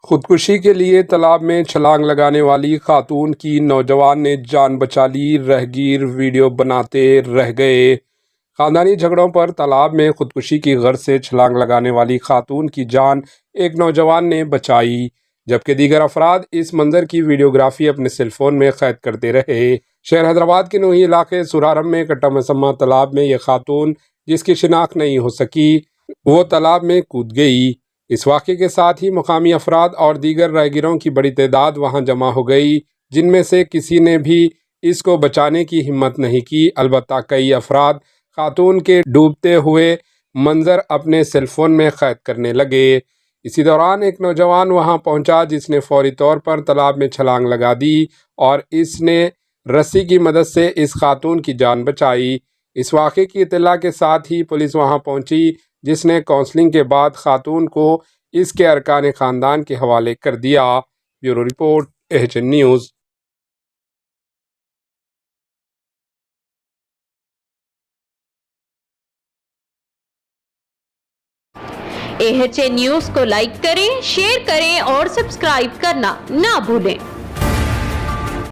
خودکشی کے لیے تالاب میں چھلانگ لگانے والی خاتون کی نوجوان نے جان بچا لی، راہگیر ویڈیو بناتے رہ گئے۔ خاندانی جھگڑوں پر تالاب میں خودکشی کی غرض سے چھلانگ لگانے والی خاتون کی جان ایک نوجوان نے بچائی، جبکہ دیگر افراد اس منظر کی ویڈیوگرافی اپنے سیل فون میں قید کرتے رہے۔ شہر حیدرآباد کے نوہی علاقے سورارم میں کٹا مسمہ تالاب میں یہ خاتون، جس کی شناخت نہیں ہو سکی، وہ تالاب میں کود گئی۔ اس واقعے کے ساتھ ہی مقامی افراد اور دیگر راہگیروں کی بڑی تعداد وہاں جمع ہو گئی، جن میں سے کسی نے بھی اس کو بچانے کی ہمت نہیں کی۔ البتہ کئی افراد خاتون کے ڈوبتے ہوئے منظر اپنے سیل فون میں قید کرنے لگے۔ اسی دوران ایک نوجوان وہاں پہنچا، جس نے فوری طور پر تالاب میں چھلانگ لگا دی اور اس نے رسی کی مدد سے اس خاتون کی جان بچائی۔ اس واقعے کی اطلاع کے ساتھ ہی پولیس وہاں پہنچی، جس نے کاؤنسلنگ کے بعد خاتون کو اس کے ارکان خاندان کے حوالے کر دیا۔ Bureau report, AHN news. AHN news کو لائک کریں، شیئر کریں اور سبسکرائب کرنا نہ بھولیں۔